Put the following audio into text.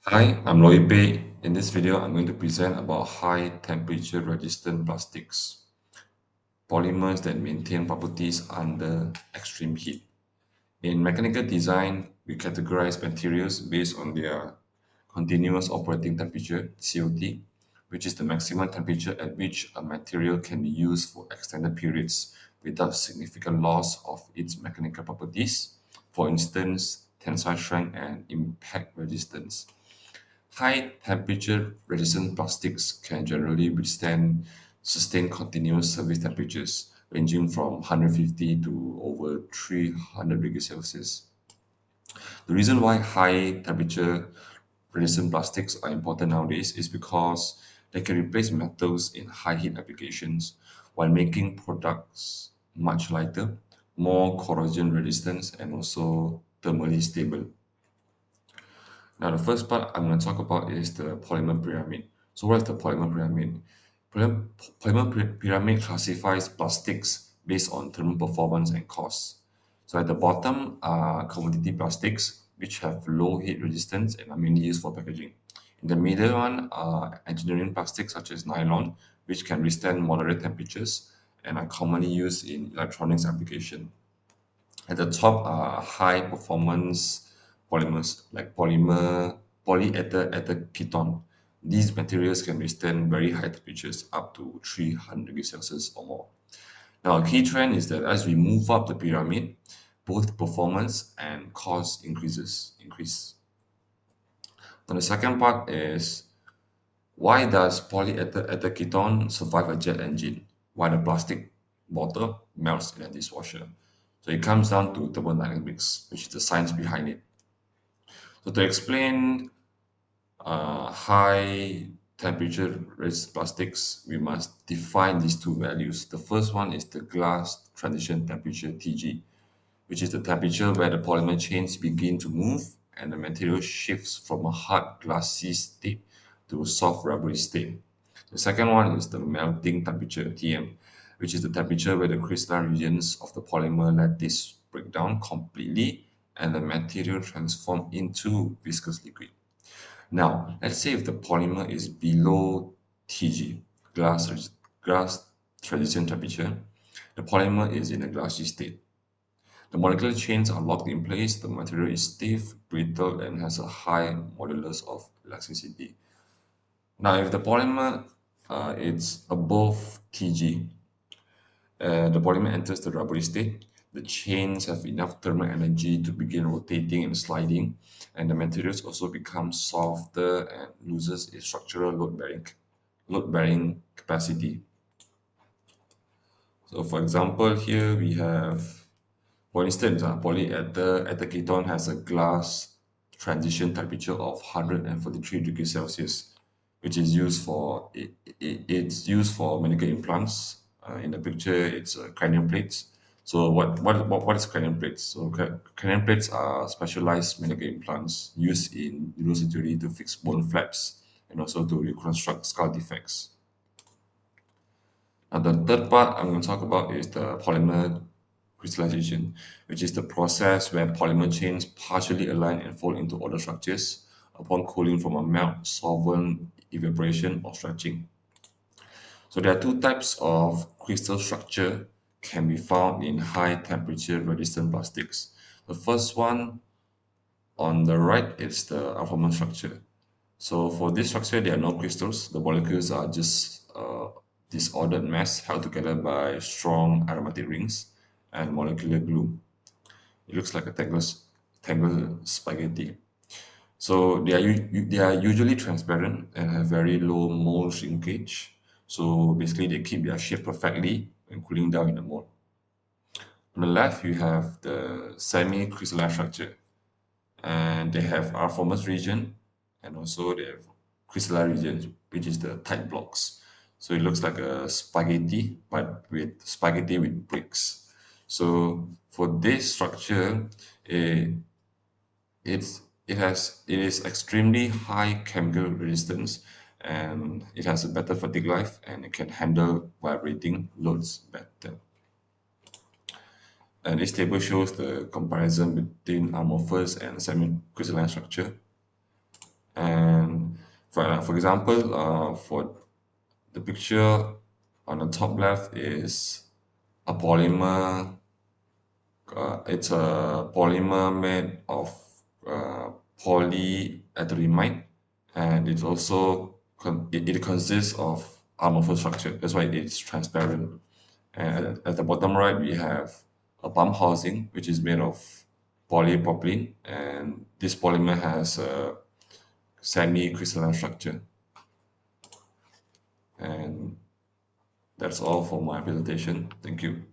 Hi, I'm Loy Pei. In this video, I'm going to present about high temperature resistant plastics, polymers that maintain properties under extreme heat. In mechanical design, we categorize materials based on their continuous operating temperature, COT, which is the maximum temperature at which a material can be used for extended periods without significant loss of its mechanical properties, for instance, tensile strength and impact resistance. High temperature resistant plastics can generally withstand sustained continuous surface temperatures ranging from 150 to over 300 degrees Celsius. The reason why high temperature resistant plastics are important nowadays is because they can replace metals in high heat applications while making products much lighter, more corrosion resistant, and also thermally stable. Now, the first part I'm going to talk about is the polymer pyramid. So, what is the polymer pyramid? Polymer, pyramid classifies plastics based on thermal performance and cost. So, at the bottom are commodity plastics, which have low heat resistance and are mainly used for packaging. In the middle one are engineering plastics such as nylon, which can withstand moderate temperatures and are commonly used in electronics application. At the top are high performance polymers like polyether ketone. These materials can withstand very high temperatures up to 300 degrees Celsius or more. Now, a key trend is that as we move up the pyramid, both performance and cost increase. Now, the second part is why does polyether ketone survive a jet engine while the plastic bottle melts in a dishwasher? So it comes down to thermodynamics, which is the science behind it. So to explain high temperature resist plastics, we must define these two values. The first one is the glass transition temperature (TG), which is the temperature where the polymer chains begin to move and the material shifts from a hard glassy state to a soft rubbery state. The second one is the melting temperature (TM), which is the temperature where the crystalline regions of the polymer lattice break down completely and the material transform into viscous liquid. Now, let's say if the polymer is below TG, glass transition temperature, the polymer is in a glassy state. The molecular chains are locked in place, the material is stiff, brittle, and has a high modulus of elasticity. Now, if the polymer is above Tg, the polymer enters the rubbery state. The chains have enough thermal energy to begin rotating and sliding, and the materials also become softer and loses its structural load-bearing capacity. So, for example, here we have, for instance, polyether ketone has a glass transition temperature of 143 degrees Celsius, which is used for it's used for medical implants. In the picture, it's cranial plates. So what is cranial plates? So cranial plates are specialized medical implants used in neurosurgery to fix bone flaps and also to reconstruct skull defects. Now, the third part I'm going to talk about is the polymer crystallization, which is the process where polymer chains partially align and fold into other structures upon cooling from a melt, solvent, evaporation, or stretching. So there are two types of crystal structure can be found in high temperature resistant plastics. The first one on the right is the alpha structure. So for this structure, there are no crystals. The molecules are just disordered mass held together by strong aromatic rings and molecular glue. It looks like a tangled spaghetti. So they are usually transparent and have very low mole shrinkage. So basically, they keep their shape perfectly when cooling down in the mold. On the left, you have the semi-crystalline structure, and they have arformous region, and also they have crystalline region, which is the tight blocks. So it looks like a spaghetti, but with spaghetti with bricks. So for this structure, it, it is extremely high chemical resistance, and it has a better fatigue life, and it can handle vibrating loads better. And this table shows the comparison between amorphous and semi-crystalline structure. And for example, for the picture on the top left is a polymer. It's a polymer made of polyethylamide, and it consists of amorphous structure. That's why it's transparent. And at the bottom right, we have a pump housing, which is made of polypropylene, and this polymer has a semi-crystalline structure. And that's all for my presentation. Thank you.